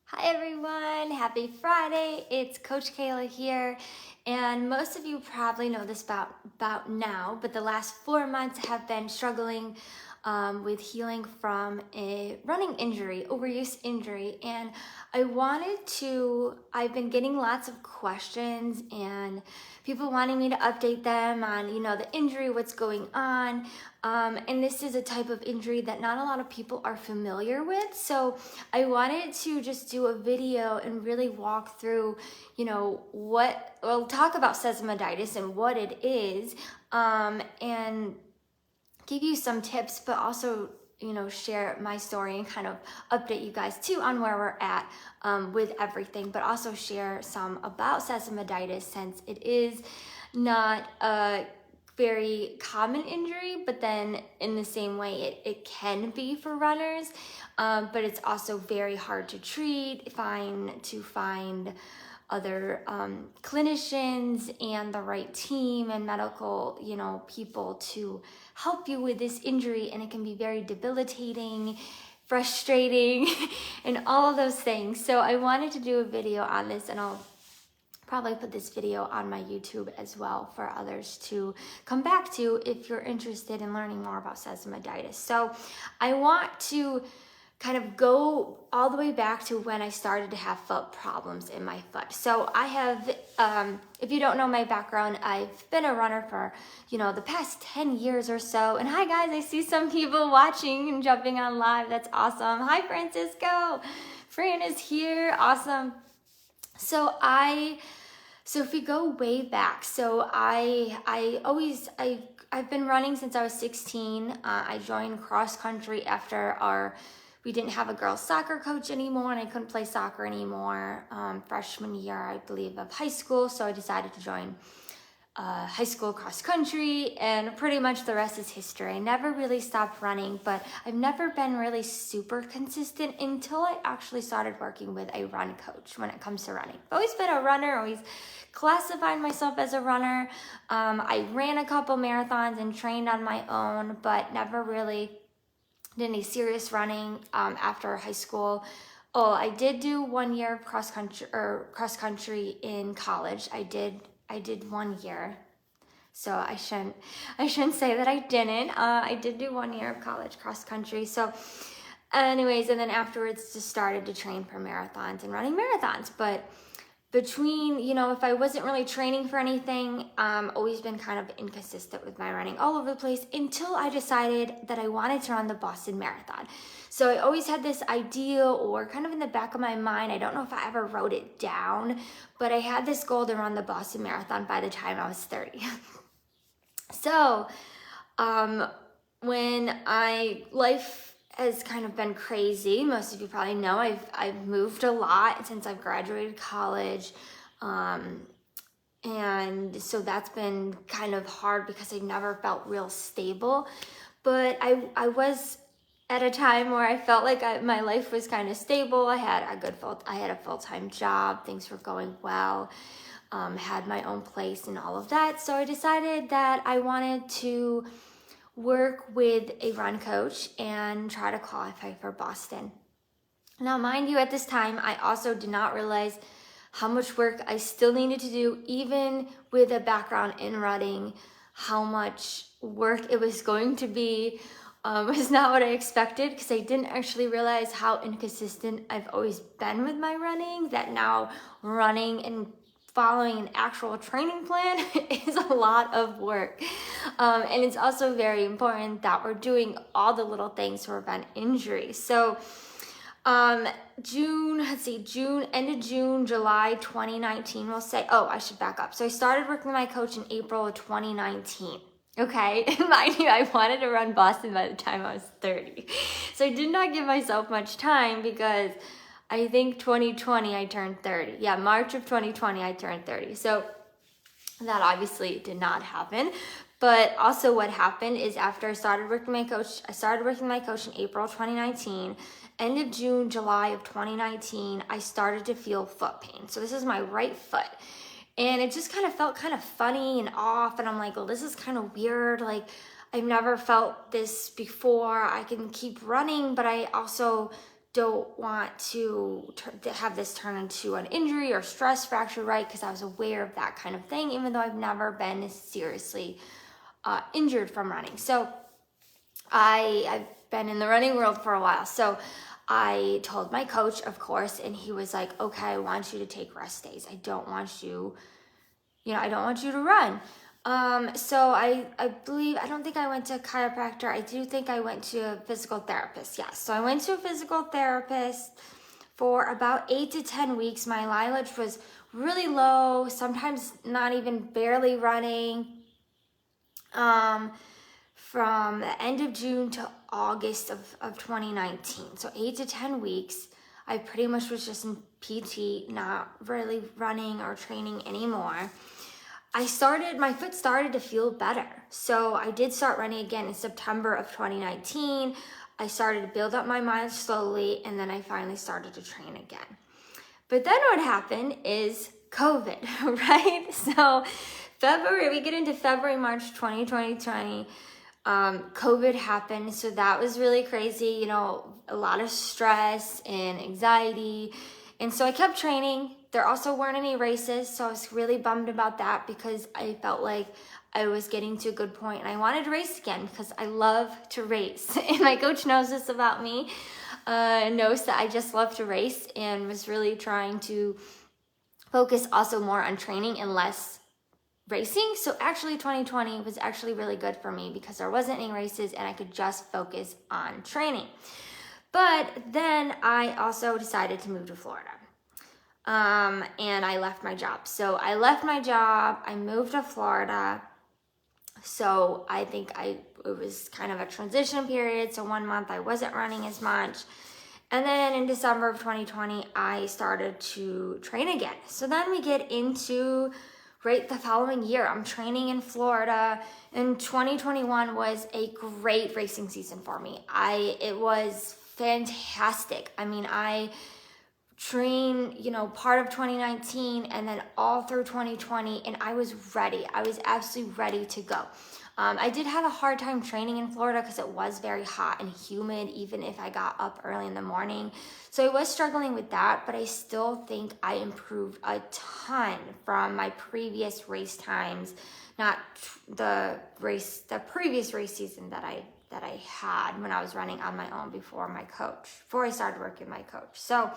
Hi everyone, happy Friday. It's Coach Kayla here, and most of you probably know this about now, but the last 4 months have been struggling with healing from a running injury, overuse injury, and I've been getting lots of questions and people wanting me to update them on, the injury, what's going on. And this is a type of injury that not a lot of people are familiar with. So I wanted to just do a video and really walk through, talk about sesamoiditis and what it is, and give you some tips, but also, share my story and kind of update you guys too on where we're at with everything, but also share some about sesamoiditis since it is not a very common injury, but then in the same way it can be for runners, but it's also very hard to treat, find other clinicians and the right team and medical, people to help you with this injury. And it can be very debilitating, frustrating, and all of those things. So I wanted to do a video on this, and I'll probably put this video on my YouTube as well for others to come back to if you're interested in learning more about sesamoiditis. So I want to kind of go all the way back to when I started to have foot problems in my foot. So I have, if you don't know my background, I've been a runner for, the past 10 years or so. And hi guys, I see some people watching and jumping on live. That's awesome. Hi Francisco. Fran is here. Awesome. So if we go way back, I've been running since I was 16. I joined cross country after we didn't have a girls soccer coach anymore, and I couldn't play soccer anymore freshman year, I believe, of high school. So I decided to join high school cross country, and pretty much the rest is history. I never really stopped running, but I've never been really super consistent until I actually started working with a run coach when it comes to running. I've always been a runner, always classified myself as a runner. I ran a couple marathons and trained on my own, but never really did any serious running after high school. Oh, I did do 1 year of cross country in college. I did 1 year. So I shouldn't say that I didn't. I did do 1 year of college cross country. So anyways, and then afterwards just started to train for marathons and running marathons. But between, if I wasn't really training for anything, always been kind of inconsistent with my running all over the place until I decided that I wanted to run the Boston Marathon. So I always had this idea, or kind of in the back of my mind, I don't know if I ever wrote it down, but I had this goal to run the Boston Marathon by the time I was 30. So life has kind of been crazy. Most of you probably know I've moved a lot since I've graduated college. And so that's been kind of hard because I've never felt real stable. But I was at a time where I felt like my life was kind of stable. I had a full-time job. Things were going well. Had my own place and all of that. So I decided that I wanted to work with a run coach and try to qualify for Boston. Now, mind you, at this time, I also did not realize how much work I still needed to do, even with a background in running. How much work it was going to be was not what I expected, because I didn't actually realize how inconsistent I've always been with my running, that now running and following an actual training plan is a lot of work. And it's also very important that we're doing all the little things to prevent injury. So end of June, July 2019, we'll say. Oh, I should back up. So I started working with my coach in April of 2019. Okay, mind you, I wanted to run Boston by the time I was 30. So I did not give myself much time, because I think 2020 I turned 30. Yeah, March of 2020 I turned 30. So that obviously did not happen. But also what happened is, after I started working with my coach in April 2019. End of June, July of 2019, I started to feel foot pain. So this is my right foot. And it just kind of felt kind of funny and off. And I'm like, well, this is kind of weird. Like, I've never felt this before. I can keep running, but I also don't want to have this turn into an injury or stress fracture, right? Because I was aware of that kind of thing, even though I've never been seriously injured from running. So I've been in the running world for a while. So I told my coach, of course, and he was like, okay, I want you to take rest days. I don't want you to run. So I believe, I don't think I went to a chiropractor. I do think I went to a physical therapist. Yes. So I went to a physical therapist for about 8 to 10 weeks. My mileage was really low, sometimes not even barely running. From the end of June to August of 2019. So 8 to 10 weeks. I pretty much was just in PT, not really running or training anymore. My foot started to feel better. So I did start running again in September of 2019. I started to build up my mileage slowly, and then I finally started to train again. But then what happened is COVID, right? So we get into February, March 2020, COVID happened. So that was really crazy, a lot of stress and anxiety. And so I kept training. There also weren't any races, so I was really bummed about that because I felt like I was getting to a good point and I wanted to race again because I love to race. And my coach knows this about me, knows that I just love to race, and was really trying to focus also more on training and less racing. So actually 2020 was actually really good for me because there wasn't any races and I could just focus on training. But then I also decided to move to Florida. And I left my job. So I left my job, I moved to Florida. So I think it was kind of a transition period. So 1 month I wasn't running as much. And then in December of 2020, I started to train again. So then we get into right the following year. I'm training in Florida, and 2021 was a great racing season for me. It was fantastic. I mean, I trained, part of 2019 and then all through 2020, and I was ready. I was absolutely ready to go. I did have a hard time training in Florida because it was very hot and humid, even if I got up early in the morning. So I was struggling with that, but I still think I improved a ton from my previous race times, not the previous race season that I had when I was running on my own before I started working with my coach. So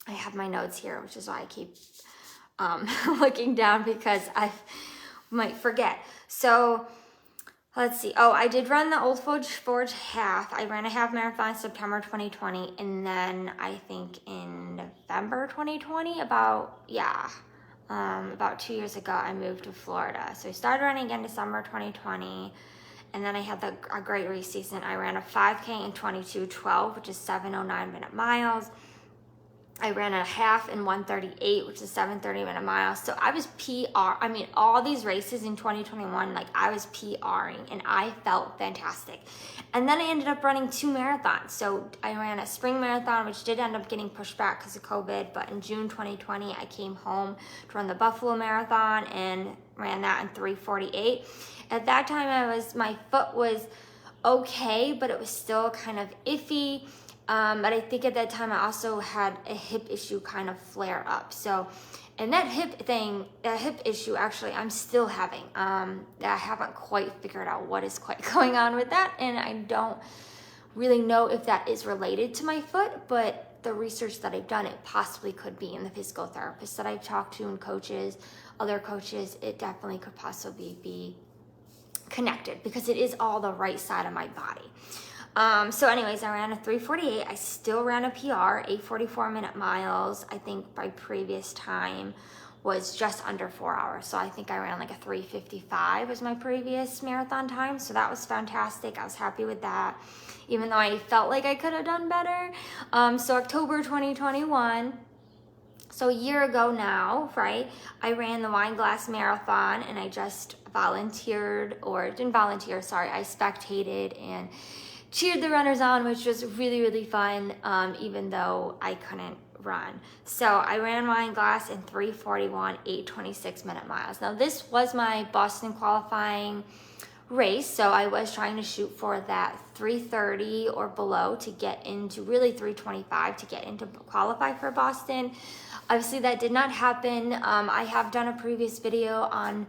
I have my notes here, which is why I keep looking down because I might forget. So let's see. Oh, I did run the Old Forge half. I ran a half marathon in September 2020. And then I think in November 2020, about 2 years ago, I moved to Florida. So I started running again December 2020. And then I had a great race season. I ran a 5K in 22:12, which is 7:09 minute miles. I ran a half in 1:38, which is 7:30 minute miles. So I was PR. I mean, all these races in 2021, I was PRing, and I felt fantastic. And then I ended up running 2 marathons. So I ran a spring marathon, which did end up getting pushed back because of COVID. But in June 2020, I came home to run the Buffalo Marathon and ran that in 3:48. At that time, my foot was okay, but it was still kind of iffy. But I think at that time I also had a hip issue kind of flare up. So, and that hip issue, actually, I'm still having. I haven't quite figured out what is quite going on with that. And I don't really know if that is related to my foot, but the research that I've done, it possibly could be. In the physical therapists that I've talked to and other coaches, it definitely could possibly be connected because it is all the right side of my body. So anyways, I ran a 3:48. I still ran a PR, 8:44 minute miles. I think my previous time was just under 4 hours. So I think I ran a 3:55 was my previous marathon time. So that was fantastic. I was happy with that, even though I felt like I could have done better. So October 2021, so a year ago now, right, I ran the Wine Glass Marathon, and I just I spectated and cheered the runners on, which was really, really fun, even though I couldn't run. So I ran Wine Glass in 3:41, 8:26 minute miles. Now this was my Boston qualifying race. So I was trying to shoot for that 3:30 or below to get into, really 3:25 to get into qualify for Boston. Obviously that did not happen. I have done a previous video on,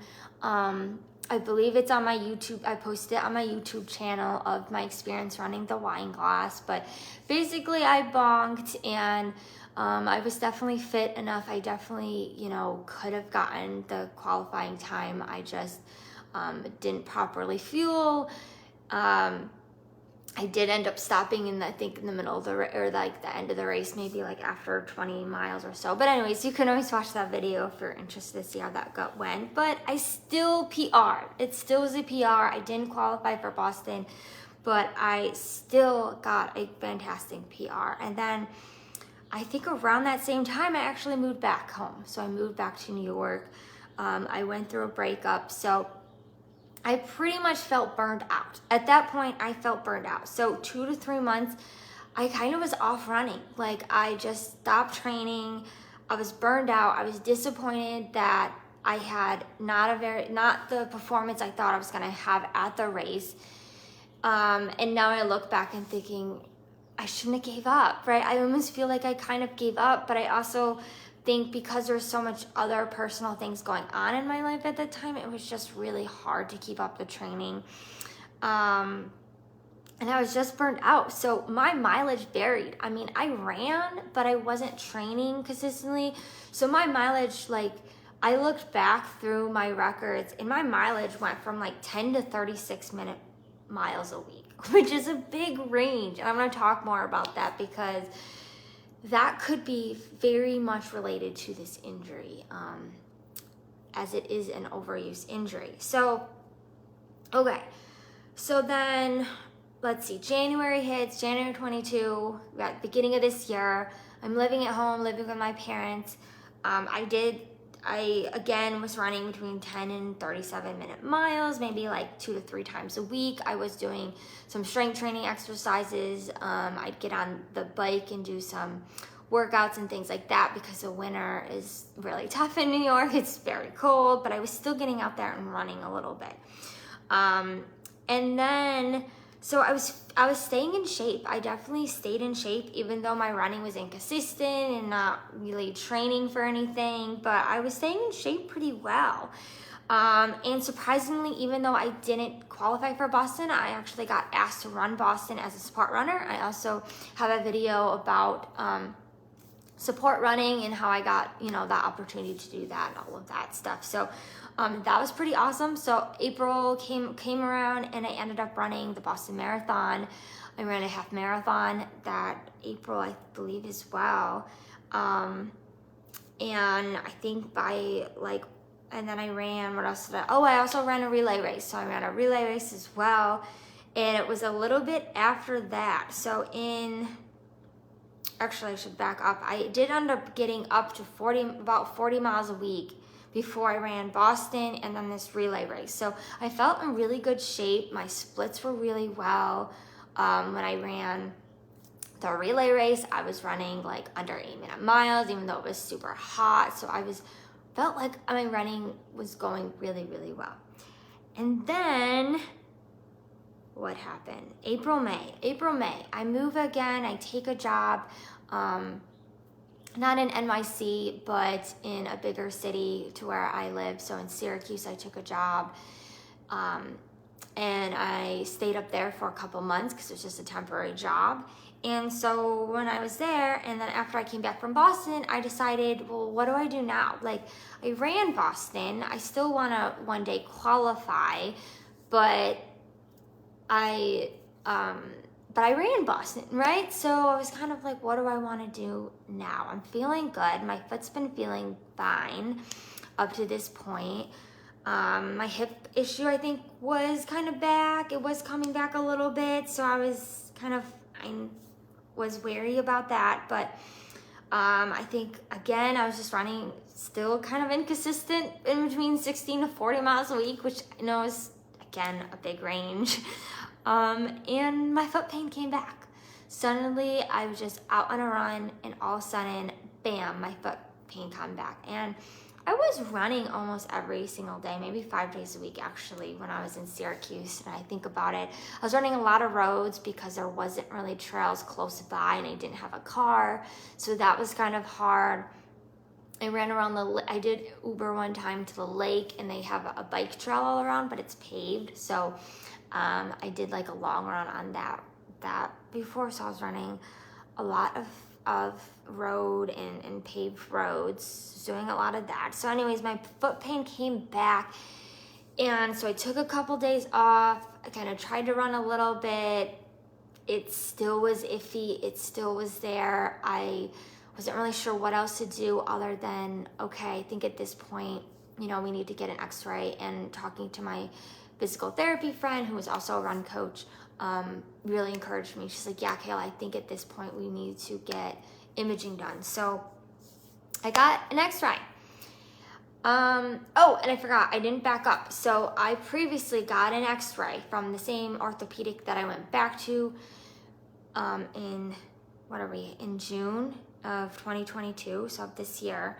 I believe it's on my YouTube. I posted it on my YouTube channel of my experience running the wine glass, but basically I bonked, and I was definitely fit enough. I definitely, you know, could have gotten the qualifying time. I just didn't properly fuel. I did end up stopping in, I think, in the middle of the, or like the end of the race, maybe like after 20 miles or so. But anyways, you can always watch that video if you're interested to see how that went. But I still PR'd. It still was a PR. I didn't qualify for Boston, but I still got a fantastic PR. And then I think around that same time, I actually moved back home. So I moved back to New York. I went through a breakup. So I pretty much felt burned out. At that point, I felt burned out. So 2 to 3 months, I kind of was off running. Like, I just stopped training. I was burned out. I was disappointed that I had not the performance I thought I was gonna have at the race. And now I look back and thinking, I shouldn't have gave up, right? I almost feel like I kind of gave up, but I also think because there's so much other personal things going on in my life at the time, it was just really hard to keep up the training. And I was just burned out. So my mileage varied. I mean, I ran, but I wasn't training consistently. So my mileage, like, I looked back through my records and my mileage went from like 10 to 36-minute miles a week, which is a big range. And I'm going to talk more about that because that could be very much related to this injury, as it is an overuse injury. So, okay. So then, let's see, January hits, January 22, at the beginning of this year. I'm living at home, living with my parents. I again was running between 10 and 37-minute miles, maybe like 2 to 3 times a week. I was doing some strength training exercises. I'd get on the bike and do some workouts and things like that because the winter is really tough in New York. It's very cold, but I was still getting out there and running a little bit. And then, so I was staying in shape. I definitely stayed in shape, even though my running was inconsistent and not really training for anything, but I was staying in shape pretty well. And surprisingly, even though I didn't qualify for Boston, I actually got asked to run Boston as a support runner. I also have a video about support running and how I got, you know, that opportunity to do that and all of that stuff. So that was pretty awesome. So April came around and I ended up running the Boston Marathon. I ran a half marathon that April, I believe, as well. And I think by like, and then I ran, what else did I? Oh, I also ran a relay race. So I ran a relay race as well. And it was a little bit after that. So actually I should back up. I did end up getting up to about 40 miles a week before I ran Boston and then this relay race. So I felt in really good shape. My splits were really well. When I ran the relay race, I was running like under 8-minute miles, even though it was super hot. So felt like my running was going really, really well. And then what happened? April, May. I move again. I take a job, not in NYC, but in a bigger city to where I live. So in Syracuse, I took a job, and I stayed up there for a couple months because it was just a temporary job. And so when I was there, and then after I came back from Boston, I decided, well, what do I do now? Like, I ran Boston. I still want to one day qualify, but I ran Boston, right? So I was kind of like, what do I want to do now? I'm feeling good. My foot's been feeling fine up to this point. My hip issue, I think, was kind of back. It was coming back a little bit. So I was wary about that. But I think, again, I was just running still kind of inconsistent in between 16 to 40 miles a week, which I know is, again, a big range. And my foot pain came back. Suddenly, I was just out on a run, and all of a sudden, bam, my foot pain come back. And I was running almost every single day, maybe 5 days a week actually, when I was in Syracuse. And I think about it, I was running a lot of roads because there wasn't really trails close by and I didn't have a car. So that was kind of hard. I ran around I did Uber one time to the lake, and they have a bike trail all around, but it's paved. So I did like a long run on that before. So I was running a lot of road and paved roads, doing a lot of that. So anyways, my foot pain came back, and so I took a couple days off. I kind of tried to run a little bit. It still was iffy. It still was there. I wasn't really sure what else to do other than, okay, I think at this point, we need to get an x-ray. And talking to my physical therapy friend, who was also a run coach, really encouraged me. She's like, yeah, Kayla, I think at this point we need to get imaging done. So I got an x-ray. Oh, and I forgot, I didn't back up. So I previously got an x-ray from the same orthopedic that I went back to in June of 2022, so of this year.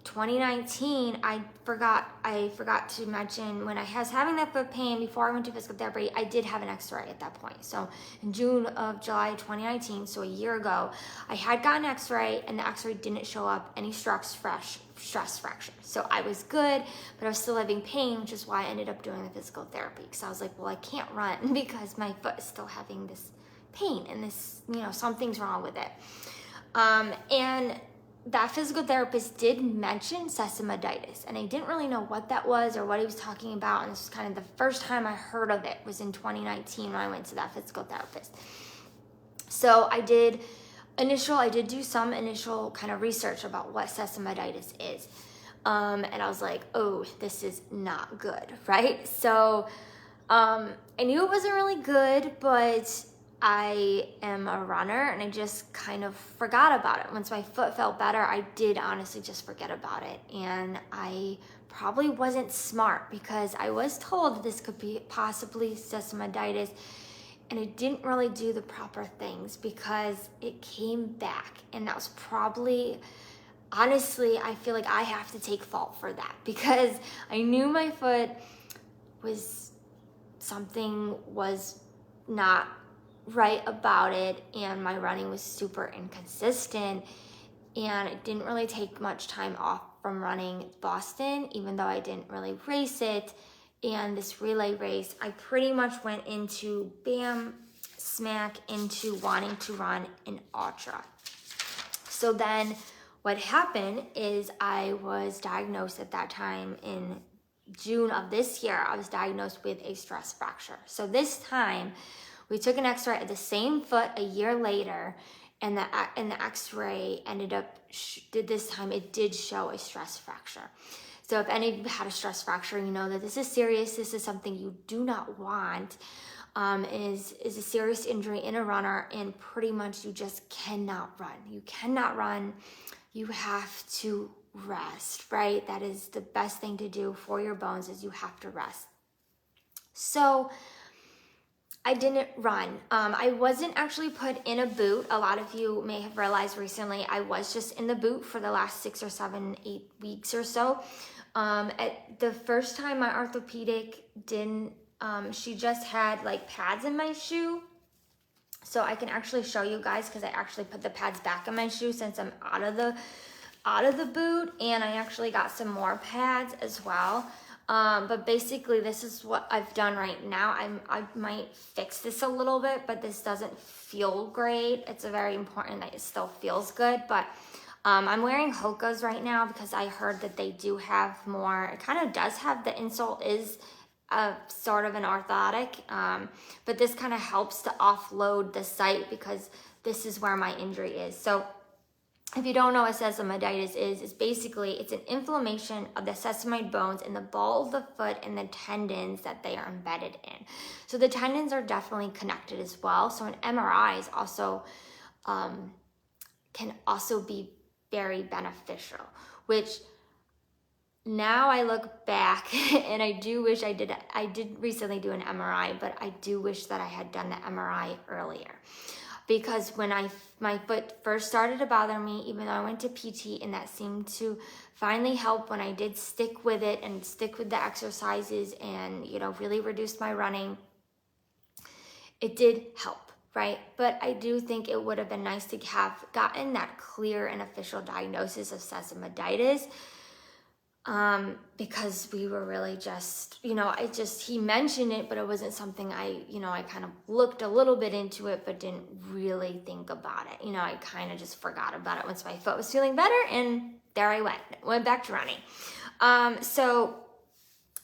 2019, I forgot to mention, when I was having that foot pain before I went to physical therapy, I did have an x-ray at that point. So in July 2019, so a year ago, I had gotten an x-ray, and the x-ray didn't show up any stress fracture. So I was good, but I was still having pain, which is why I ended up doing the physical therapy. Because I was like, well, I can't run because my foot is still having this pain, and this, something's wrong with it. And that physical therapist did mention sesamoiditis, and I didn't really know what that was or what he was talking about. And this was kind of the first time I heard of it was in 2019 when I went to that physical therapist. So I did do some initial kind of research about what sesamoiditis is. And I was like, oh, this is not good, right? So I knew it wasn't really good, but I am a runner, and I just kind of forgot about it. Once my foot felt better, I did honestly just forget about it. And I probably wasn't smart, because I was told this could be possibly sesamoiditis, and I didn't really do the proper things because it came back. And that was probably, honestly, I feel like I have to take fault for that, because I knew my foot something was not right about it, and my running was super inconsistent, and it didn't really take much time off from running Boston, even though I didn't really race it. And this relay race, I pretty much went into smack into wanting to run an ultra. So then what happened is I was diagnosed at that time in June of this year. I was diagnosed with a stress fracture. So this time we took an x-ray at the same foot a year later, and the x-ray ended up, this time it did show a stress fracture. So if any of you had a stress fracture, you know that this is serious. This is something you do not want. Is a serious injury in a runner, and pretty much you just cannot run. You cannot run. You have to rest, right? That is the best thing to do for your bones, is you have to rest. So I didn't run. I wasn't actually put in a boot. A lot of you may have realized recently I was just in the boot for the last 6 or 7, 8 weeks or so. At the first time my orthopedic didn't, she just had like pads in my shoe. So I can actually show you guys, because I actually put the pads back in my shoe since I'm out of the boot, and I actually got some more pads as well. But basically this is what I've done right now. I might fix this a little bit, but this doesn't feel great. It's very important that it still feels good, but I'm wearing Hoka's right now because I heard that they do have more. It kind of does have, the insole is sort of an orthotic, but this kind of helps to offload the site, because this is where my injury is. So if you don't know what sesamoiditis is basically, it's an inflammation of the sesamoid bones in the ball of the foot and the tendons that they are embedded in. So the tendons are definitely connected as well. So an MRI is also can also be very beneficial, which now I look back and I do wish I did recently do an MRI, but I do wish that I had done the MRI earlier. because when my foot first started to bother me, even though I went to PT, and that seemed to finally help when I did stick with it and stick with the exercises and, you know, really reduce my running, it did help, right? But I do think it would have been nice to have gotten that clear and official diagnosis of sesamoiditis, because we were really just, you know, he mentioned it, but it wasn't something I kind of looked a little bit into it, but didn't really think about it. You know, I kind of just forgot about it once my foot was feeling better, and there I went back to running. So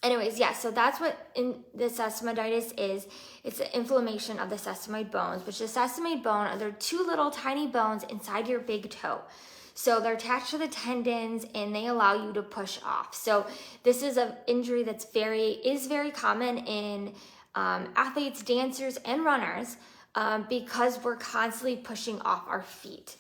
anyways, yeah, so that's what the sesamoiditis is. It's the inflammation of the sesamoid bones, which the sesamoid bone, they're two little tiny bones inside your big toe. So they're attached to the tendons, and they allow you to push off. So this is an injury that's very common in athletes, dancers, and runners, because we're constantly pushing off our feet.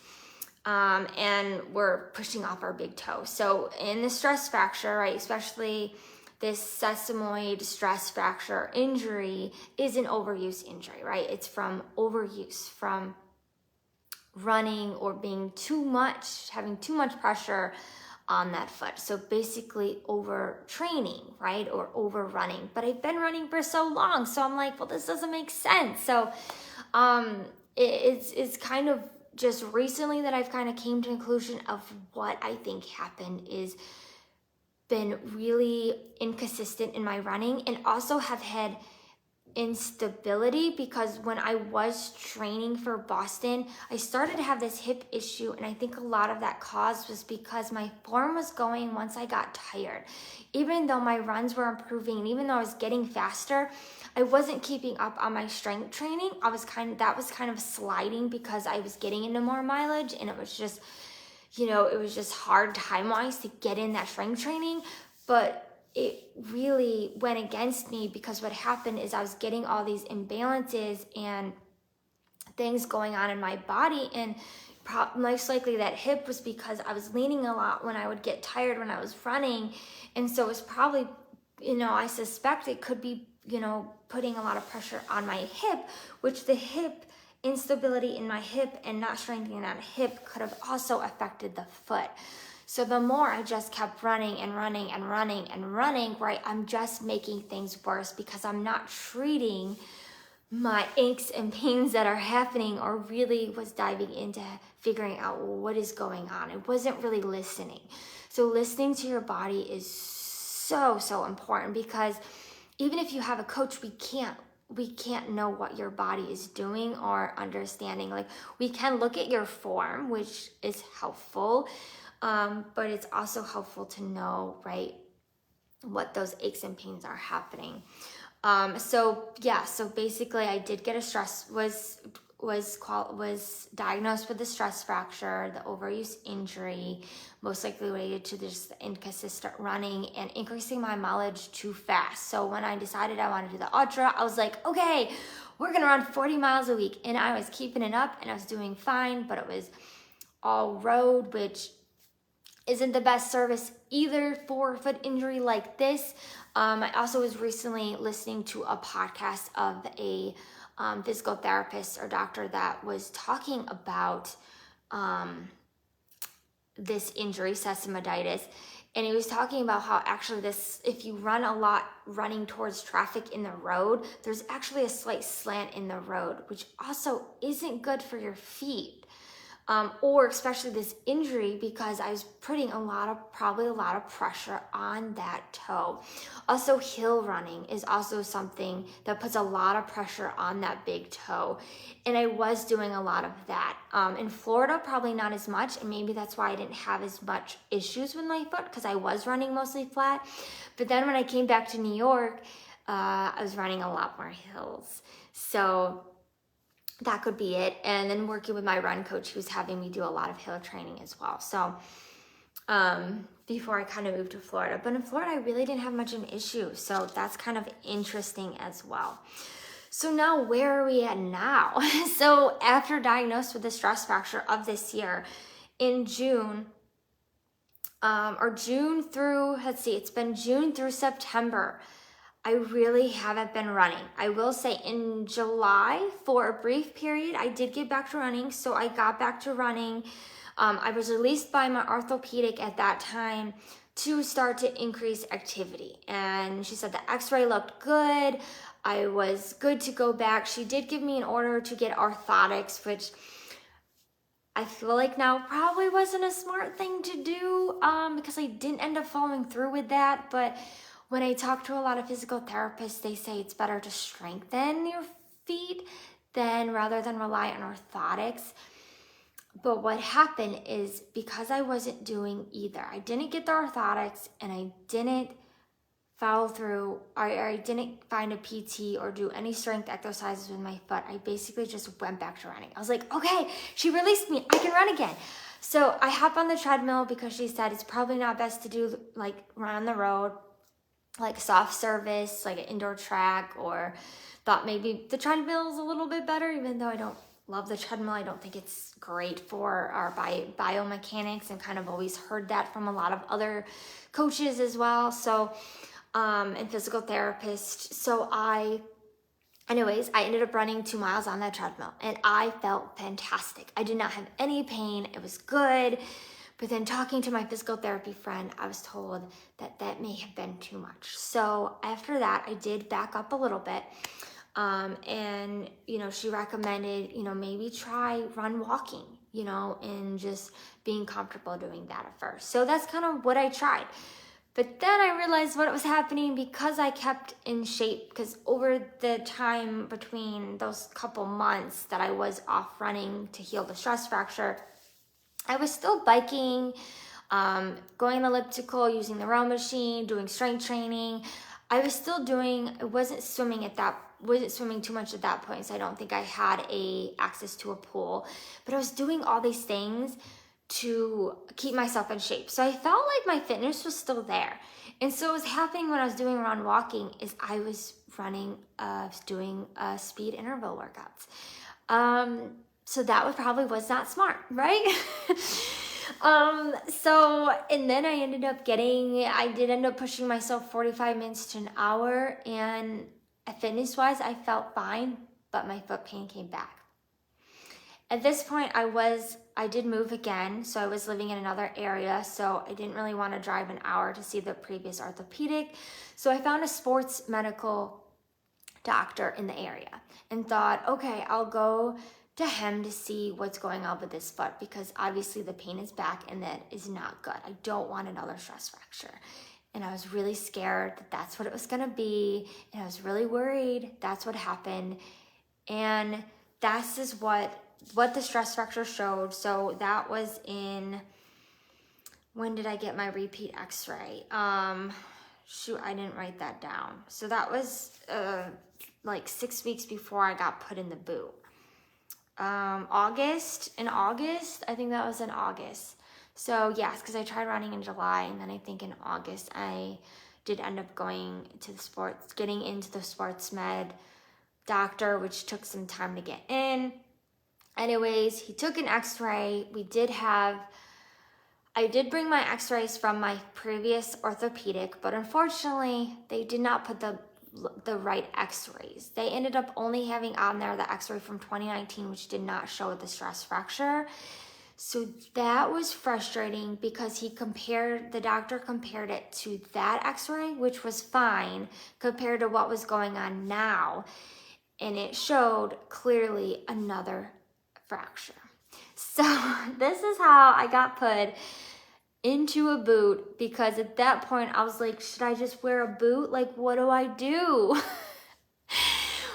And we're pushing off our big toe. So in the stress fracture, right, especially this sesamoid stress fracture injury is an overuse injury, right? It's from overuse, from running or being having too much pressure on that foot. So basically overtraining, right? Or overrunning. But I've been running for so long, so I'm like, well, this doesn't make sense. So it's kind of just recently that I've kind of came to the conclusion of what I think happened is been really inconsistent in my running, and also have had instability, because when I was training for Boston, I started to have this hip issue, and I think a lot of that cause was because my form was going once I got tired. Even though my runs were improving, and even though I was getting faster, I wasn't keeping up on my strength training. That was kind of sliding because I was getting into more mileage, and it was just, you know, it was just hard time-wise to get in that strength training. But it really went against me, because what happened is I was getting all these imbalances and things going on in my body, and most likely that hip was because I was leaning a lot when I would get tired when I was running. And so it's probably, you know, I suspect it could be, you know, putting a lot of pressure on my hip, which the hip instability in my hip and not strengthening that hip could have also affected the foot. So the more I just kept running and running and running and running, right, I'm just making things worse, because I'm not treating my aches and pains that are happening, or really was diving into figuring out, well, what is going on. It wasn't really listening. So listening to your body is so important, because even if you have a coach, we can't know what your body is doing or understanding. Like, we can look at your form, which is helpful, but it's also helpful to know, right, what those aches and pains are happening. So basically I did get was diagnosed with the stress fracture, the overuse injury, most likely related to this inconsistent running and increasing my mileage too fast. So when I decided I wanted to do the ultra, I was like, okay, we're gonna run 40 miles a week. And I was keeping it up, and I was doing fine, but it was all road, which isn't the best service either for a foot injury like this. I also was recently listening to a podcast of a physical therapist or doctor that was talking about this injury, sesamoiditis, and he was talking about how actually if you run a lot running towards traffic in the road, there's actually a slight slant in the road, which also isn't good for your feet. Or especially this injury, because I was putting probably a lot of pressure on that toe. Also, hill running is also something that puts a lot of pressure on that big toe. And I was doing a lot of that. In Florida, probably not as much. And maybe that's why I didn't have as much issues with my foot, because I was running mostly flat. But then when I came back to New York, I was running a lot more hills. So that could be it. And then working with my run coach, who's having me do a lot of hill training as well. So before I kind of moved to Florida. But in Florida, I really didn't have much of an issue. So that's kind of interesting as well. So now where are we at now? So after diagnosed with the stress fracture of this year, in June, it's been June through September, I really haven't been running. I will say in July, for a brief period, I did get back to running. So I got back to running. I was released by my orthopedic at that time to start to increase activity. And she said the x-ray looked good. I was good to go back. She did give me an order to get orthotics, which I feel like now probably wasn't a smart thing to do because I didn't end up following through with that. But when I talk to a lot of physical therapists, they say it's better to strengthen your feet rather than rely on orthotics. But what happened is, because I wasn't doing either, I didn't get the orthotics and I didn't follow through, or I didn't find a PT or do any strength exercises with my foot. I basically just went back to running. I was like, okay, she released me, I can run again. So I hop on the treadmill because she said it's probably not best to do like run on the road, like soft service, like an indoor track, or thought maybe the treadmill is a little bit better, even though I don't love the treadmill. I don't think it's great for our biomechanics, and kind of always heard that from a lot of coaches as well. So and physical therapists. So I ended up running 2 miles on that treadmill and I felt fantastic. I did not have any pain. It was good. But then talking to my physical therapy friend, I was told that may have been too much. So after that, I did back up a little bit. And, she recommended, maybe try run walking, and just being comfortable doing that at first. So that's kind of what I tried. But then I realized what was happening because I kept in shape, because over the time between those couple months that I was off running to heal the stress fracture, I was still biking, going elliptical, using the row machine, doing strength training. I was still wasn't swimming too much at that point, so I don't think I had access to a pool. But I was doing all these things to keep myself in shape. So I felt like my fitness was still there. And so what was happening when I was doing run walking is I was doing speed interval workouts. So that probably was not smart, right? And then I did end up pushing myself 45 minutes to an hour, and fitness-wise, I felt fine, but my foot pain came back. At this point, I did move again, so I was living in another area, so I didn't really want to drive an hour to see the previous orthopedic. So I found a sports medical doctor in the area and thought, okay, I'll go to him to see what's going on with this foot, because obviously the pain is back and that is not good. I don't want another stress fracture. And I was really scared that that's what it was going to be, and I was really worried that's what happened. And this is what the stress fracture showed. So that was when did I get my repeat x-ray? I didn't write that down. So that was like 6 weeks before I got put in the boot. In August, I think that was in August. So yes, because I tried running in July, and then I think in August I did end up getting into the sports med doctor, which took some time to get in. Anyways, he took an x-ray. I did bring my x-rays from my previous orthopedic, but unfortunately they did not put the right x-rays. They ended up only having on there the x-ray from 2019, which did not show the stress fracture. So that was frustrating because the doctor compared it to that x-ray, which was fine compared to what was going on now. And it showed clearly another fracture. So this is how I got put into a boot, because at that point I was like, should I just wear a boot? Like, what do I do?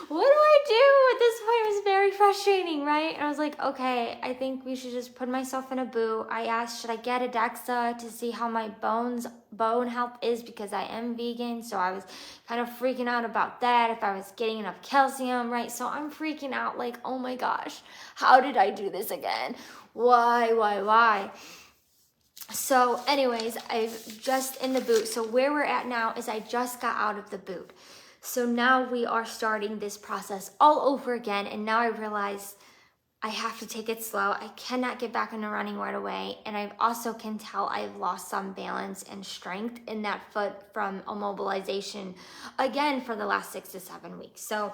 What do I do? At this point, it was very frustrating, right? And I was like, okay, I think we should just put myself in a boot. I asked, should I get a DEXA to see how my bone health is, because I am vegan. So I was kind of freaking out about that, if I was getting enough calcium, right? So I'm freaking out like, oh my gosh, how did I do this again? Why? So anyways, I've just in the boot. So where we're at now is I just got out of the boot. So now we are starting this process all over again. And now I realize I have to take it slow. I cannot get back into running right away. And I also can tell I've lost some balance and strength in that foot from immobilization again for the last 6 to 7 weeks. So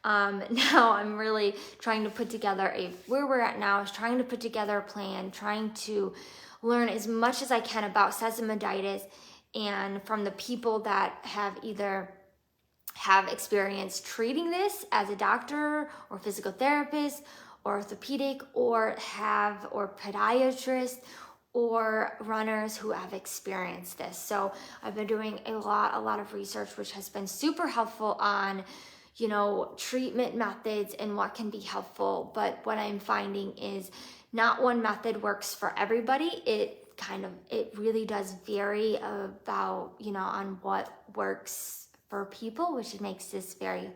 now I'm really trying to put together where we're at now is trying to put together a plan, trying to learn as much as I can about sesamoiditis and from the people that have experience treating this as a doctor or physical therapist or orthopedic or podiatrist or runners who have experienced this. So I've been doing a lot of research, which has been super helpful on, you know, treatment methods and what can be helpful. But what I'm finding is not one method works for everybody. It really does vary about, you know, on what works for people, which makes this very,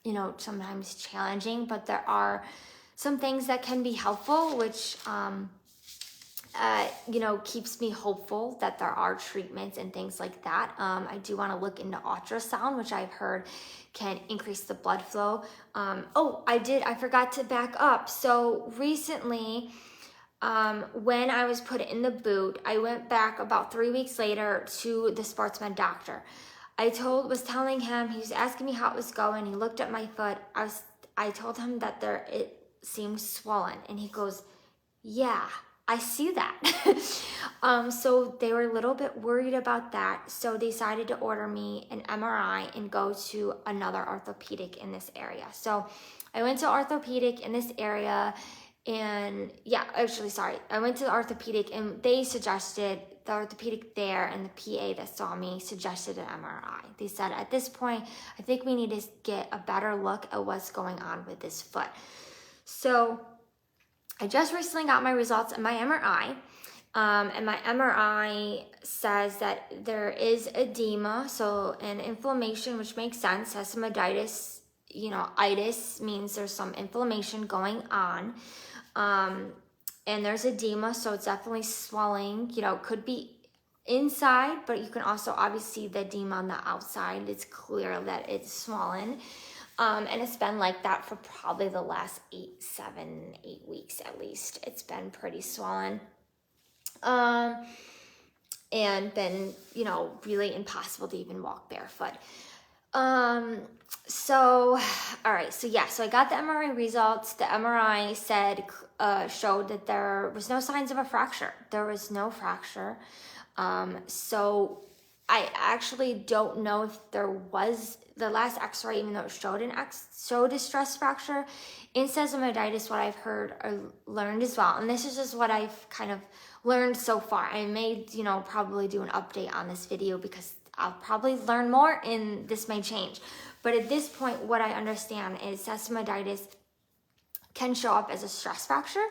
you know, sometimes challenging, but there are some things that can be helpful, which, you know, keeps me hopeful that there are treatments and things like that. I do want to look into ultrasound, which I've heard can increase the blood flow. I forgot to back up. So recently, when I was put in the boot, I went back about 3 weeks later to the sportsman doctor. Was telling him, he was asking me how it was going. He looked at my foot. I told him that it seemed swollen, and he goes, "Yeah, I see that." So they were a little bit worried about that. So they decided to order me an MRI and go to another orthopedic in this area. So I went to orthopedic in this area, and I went to the orthopedic, and they suggested, the orthopedic there and the PA that saw me suggested an MRI. They said, at this point, I think we need to get a better look at what's going on with this foot. So I just recently got my results in my MRI, and my MRI says that there is edema, so an inflammation, which makes sense. Sesamoiditis, you know, itis means there's some inflammation going on. And there's edema, so it's definitely swelling. You know, could be inside, but you can also obviously see the edema on the outside. It's clear that it's swollen. And it's been like that for probably the last 8 weeks at least. It's been pretty swollen. And been, you know, really impossible to even walk barefoot. So I got the MRI results. The MRI showed that there was no signs of a fracture. There was no fracture. So I actually don't know if there was, the last x-ray, even though it showed a stress fracture. In sesamoiditis, what I've heard or learned as well, and this is just what I've kind of learned so far. I may, you know, probably do an update on this video because I'll probably learn more and this may change. But at this point, what I understand is sesamoiditis can show up as a stress fracture,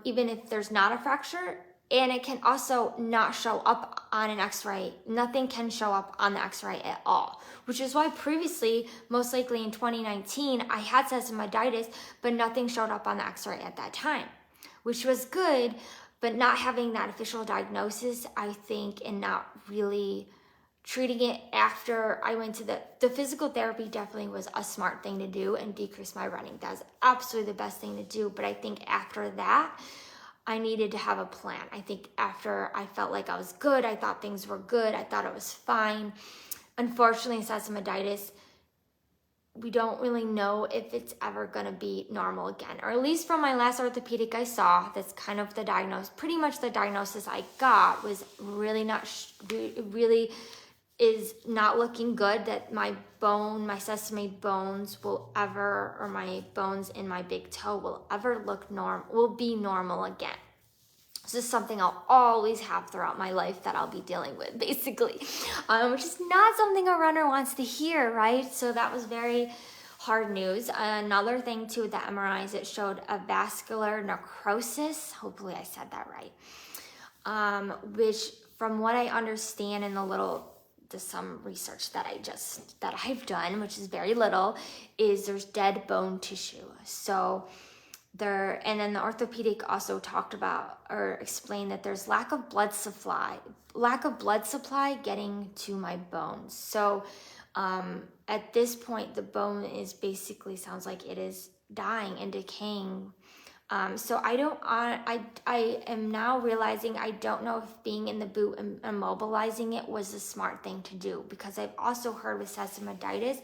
even if there's not a fracture. And it can also not show up on an x-ray. Nothing can show up on the x-ray at all, which is why previously, most likely in 2019, I had sesamoiditis, but nothing showed up on the x-ray at that time, which was good. But not having that official diagnosis, I think, and not really treating it after I went to the physical therapy definitely was a smart thing to do and decrease my running. That's absolutely the best thing to do. But I think after that, I needed to have a plan. I think after I felt like I was good, I thought things were good, I thought it was fine. Unfortunately, sesamoiditis, we don't really know if it's ever gonna be normal again. Or at least from my last orthopedic I saw, that's kind of the diagnosis, pretty much the diagnosis I got was really really is not looking good, that my sesame bones will ever, or my bones in my big toe will ever will be normal again. This is something I'll always have throughout my life that I'll be dealing with, basically, which is not something a runner wants to hear, right? So that was very hard news. Another thing too, the MRIs, it showed a vascular necrosis. Hopefully I said that right. Which from what I understand in some research that I've done, which is very little, is there's dead bone tissue. So and then the orthopedic also talked about or explained that there's lack of blood supply getting to my bones. So at this point, the bone is basically, sounds like it is dying and decaying. So I am now realizing I don't know if being in the boot and immobilizing it was a smart thing to do, because I've also heard with sesamoiditis,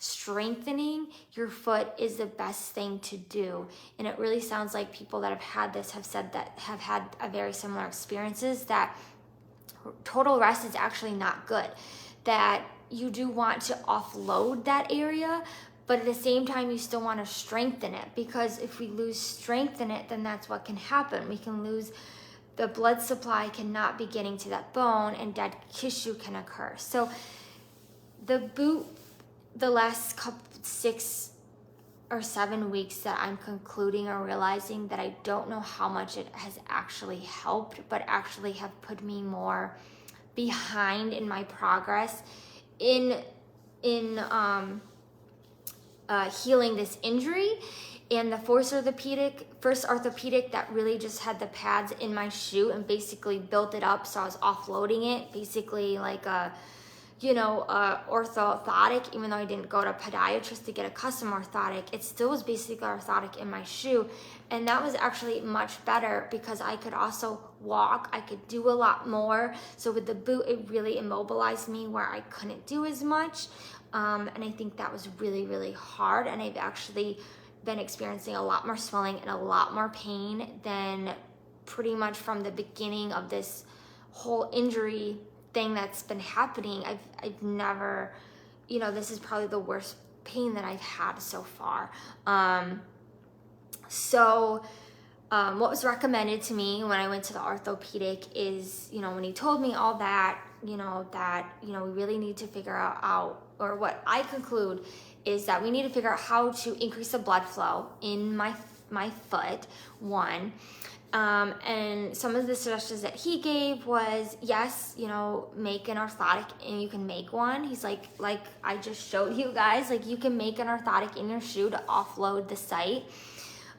strengthening your foot is the best thing to do. And it really sounds like people that have had this have said that have had a very similar experiences, that total rest is actually not good, that you do want to offload that area, but at the same time you still want to strengthen it, because if we lose strength in it, then that's what can happen. We can lose the blood supply, cannot be getting to that bone, and dead tissue can occur. So the boot, the last 6 or 7 weeks that I'm concluding or realizing that I don't know how much it has actually helped, but actually have put me more behind in my progress in healing this injury. And the first orthopedic that really just had the pads in my shoe and basically built it up, so I was offloading it, basically like a orthotic, even though I didn't go to a podiatrist to get a custom orthotic, it still was basically orthotic in my shoe. And that was actually much better, because I could also walk, I could do a lot more. So with the boot, it really immobilized me where I couldn't do as much. And I think that was really, really hard. And I've actually been experiencing a lot more swelling and a lot more pain than pretty much from the beginning of this whole injury thing that's been happening. I've never, this is probably the worst pain that I've had so far. What was recommended to me when I went to the orthopedic is, when he told me all that, we really need to figure out, or what I conclude is that we need to figure out how to increase the blood flow in my foot, one. And some of the suggestions that he gave was, yes, make an orthotic, and you can make one. He's like I just showed you guys, like you can make an orthotic in your shoe to offload the site.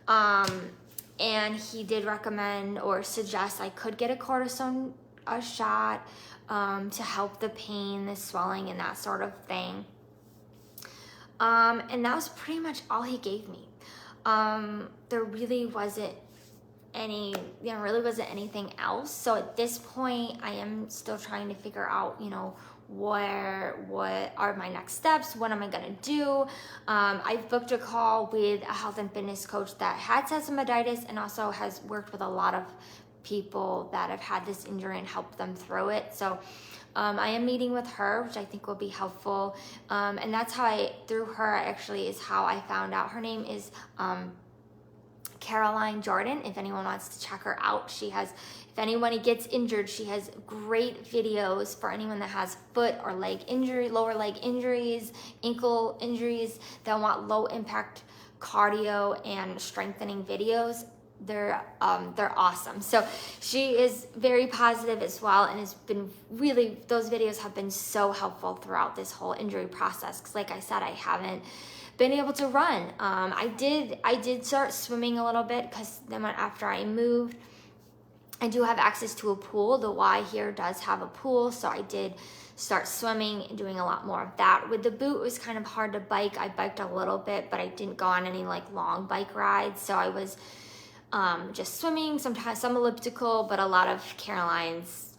And he did recommend or suggest I could get a cortisone shot to help the pain, the swelling, and that sort of thing. And that was pretty much all he gave me. There really wasn't anything else. So at this point, I am still trying to figure out, what are my next steps? What am I gonna do? I've booked a call with a health and fitness coach that had sesamoiditis and also has worked with a lot of people that have had this injury and helped them through it. So I am meeting with her, which I think will be helpful. And that's how through her actually is how I found out. Her name is Caroline Jordan. If anyone wants to check her out, if anyone gets injured, she has great videos for anyone that has foot or leg injury, lower leg injuries, ankle injuries, that want low impact cardio and strengthening videos. They're awesome. So she is very positive as well, and has been really, those videos have been so helpful throughout this whole injury process. Because like I said, I haven't been able to run. I did start swimming a little bit, because then after I moved, I do have access to a pool. The Y here does have a pool, so I did start swimming and doing a lot more of that. With the boot, it was kind of hard to bike. I biked a little bit, but I didn't go on any like long bike rides, so I was just swimming, sometimes some elliptical, but a lot of Caroline's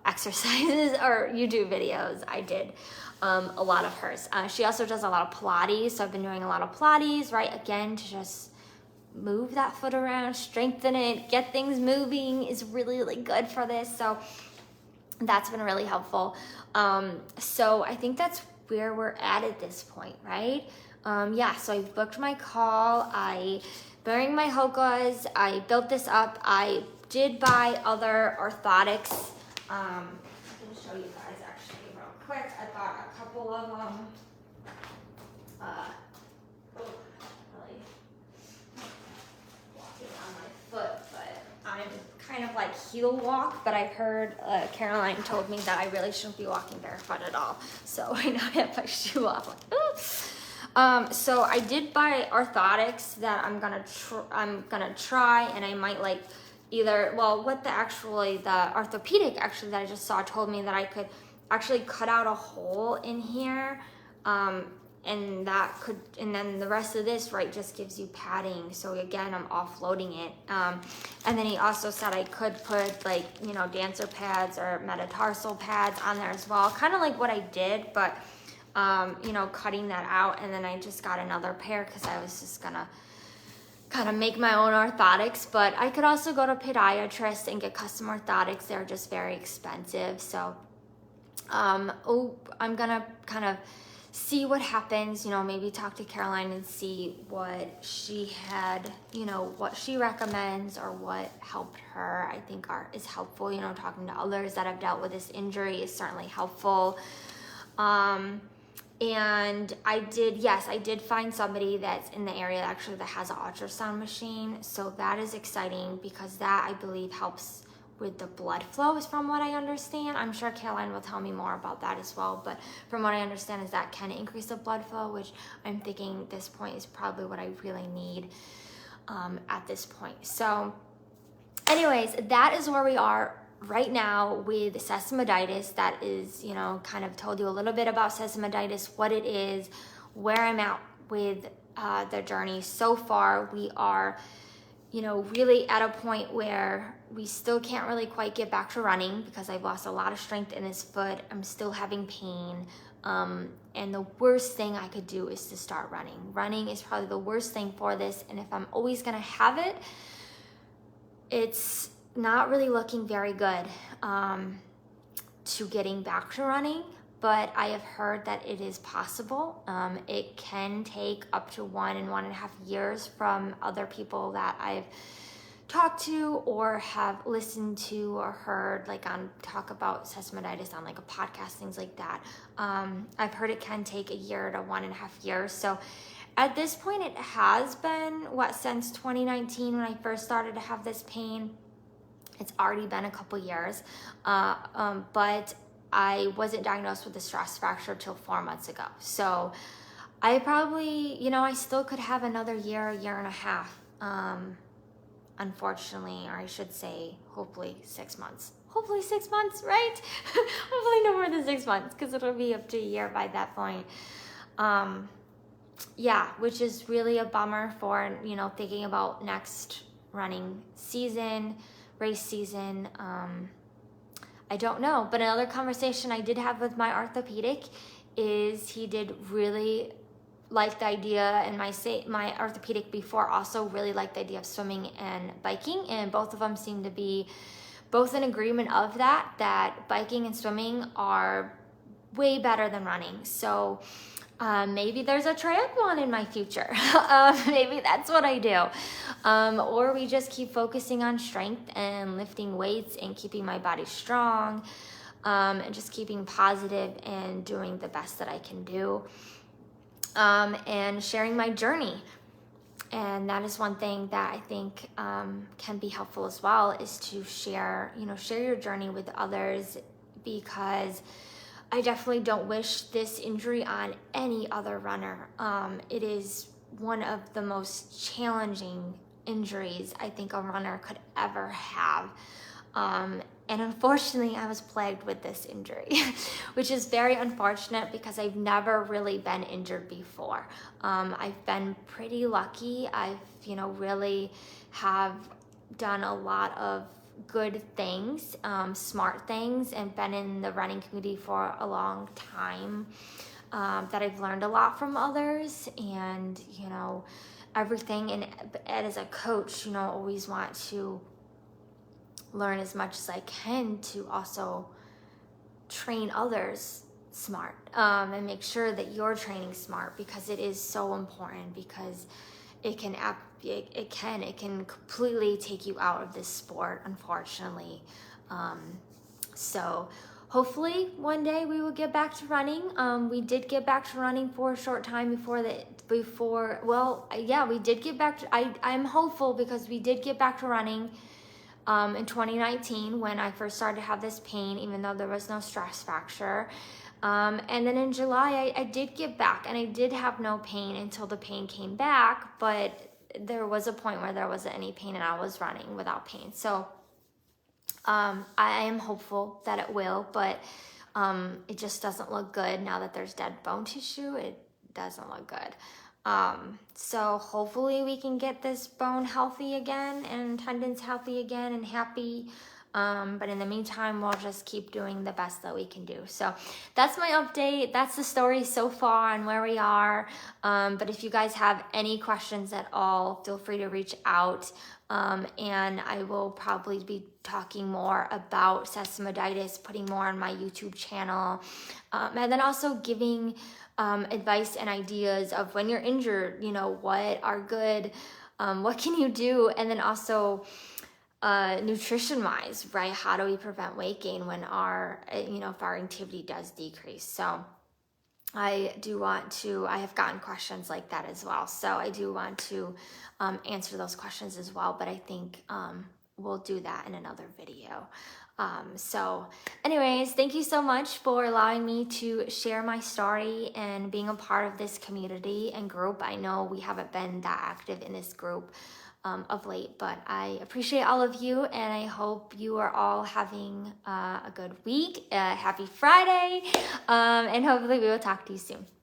exercises or YouTube videos. I did a lot of hers. She also does a lot of Pilates, so I've been doing a lot of Pilates, right? Again, to just move that foot around, strengthen it, get things moving is really, really good for this. So that's been really helpful. So I think that's where we're at this point, right? So I booked my call. Wearing my Hokas, I built this up. I did buy other orthotics. I can show you guys actually real quick. I bought a couple of them. Really walking on my foot, but I'm kind of like heel walk, but I've heard Caroline told me that I really shouldn't be walking barefoot at all. So right now I have my shoe off, like, oops. So I did buy orthotics that I'm gonna try, and I might like either, what the orthopedic actually that I just saw told me that I could actually cut out a hole in here, and then the rest of this, right, just gives you padding. So again, I'm offloading it. And then he also said I could put like, you know, dancer pads or metatarsal pads on there as well. Kind of like what I did, but, you know, cutting that out. And then I just got another pair because I was just gonna kind of make my own orthotics. But I could also go to podiatrist and get custom orthotics. They're just very expensive. So, I'm gonna kind of see what happens, you know, maybe talk to Caroline and see what she had, you know, what she recommends or what helped her. I think is helpful, you know, talking to others that have dealt with this injury is certainly helpful. And I did find somebody that's in the area actually that has an ultrasound machine. So that is exciting because that I believe helps with the blood flow is from what I understand. I'm sure Caroline will tell me more about that as well, but from what I understand is that can increase the blood flow, which I'm thinking this point is probably what I really need at this point. So anyways, that is where we are right now with sesamoiditis. That is, you know, kind of told you a little bit about sesamoiditis, what it is, where I'm at with the journey. So far, we are, you know, really at a point where we still can't really quite get back to running because I've lost a lot of strength in this foot. I'm still having pain. And the worst thing I could do is to start running. Running is probably the worst thing for this. And if I'm always gonna have it, it's not really looking very good to getting back to running. But I have heard that it is possible. It can take up to 1 and 1.5 years from other people that I've talked to or have listened to or heard like on talk about sesamoiditis on like a podcast, things like that. I've heard it can take 1 year to 1.5 years. So at this point it has been since 2019 when I first started to have this pain. It's already been a couple years, but I wasn't diagnosed with a stress fracture till 4 months ago. So I probably, you know, I still could have another year, 1.5 years. Unfortunately, or I should say, hopefully 6 months. Hopefully 6 months, right? Hopefully no more than 6 months because it'll be up to 1 year by that point. Yeah, which is really a bummer for, you know, thinking about next running season, race season. I don't know, but another conversation I did have with my orthopedic is he did really like the idea, and my orthopedic before also really liked the idea of swimming and biking, and both of them seem to be both in agreement of that biking and swimming are way better than running. So maybe there's a triathlon in my future. Maybe that's what I do. Or we just keep focusing on strength and lifting weights and keeping my body strong, and just keeping positive and doing the best that I can do. And sharing my journey. And that is one thing that I think can be helpful as well, is to share your journey with others, because I definitely don't wish this injury on any other runner. It is one of the most challenging injuries I think a runner could ever have. And unfortunately, I was plagued with this injury, which is very unfortunate because I've never really been injured before. I've been pretty lucky. I've, really have done a lot of good things, smart things, and been in the running community for a long time, that I've learned a lot from others, and, everything. And as a coach, always want to learn as much as I can to also train others smart, and make sure that you're training smart, because it is so important, because it can completely take you out of this sport, unfortunately. So hopefully one day we will get back to running. We did get back to running for a short time we did get back to, I'm hopeful, because we did get back to running in 2019 when I first started to have this pain, even though there was no stress fracture. And then in July, I did get back, and I did have no pain until the pain came back, but there was a point where there wasn't any pain and I was running without pain. So I am hopeful that it will, but it just doesn't look good now that there's dead bone tissue. It doesn't look good. So hopefully we can get this bone healthy again and tendons healthy again and happy. But in the meantime, we'll just keep doing the best that we can do. So that's my update. That's the story so far on where we are. But if you guys have any questions at all, feel free to reach out. And I will probably be talking more about sesamoiditis, putting more on my YouTube channel, and then also giving advice and ideas of when you're injured, you know, what are good, what can you do, and then also nutrition wise, right? How do we prevent weight gain when our, you know, if our activity does decrease? So I have gotten questions like that as well. So I do want to answer those questions as well, but I think we'll do that in another video. So anyways, thank you so much for allowing me to share my story and being a part of this community and group. I know we haven't been that active in this group of late, but I appreciate all of you, and I hope you are all having a good week. Happy Friday, and hopefully we will talk to you soon.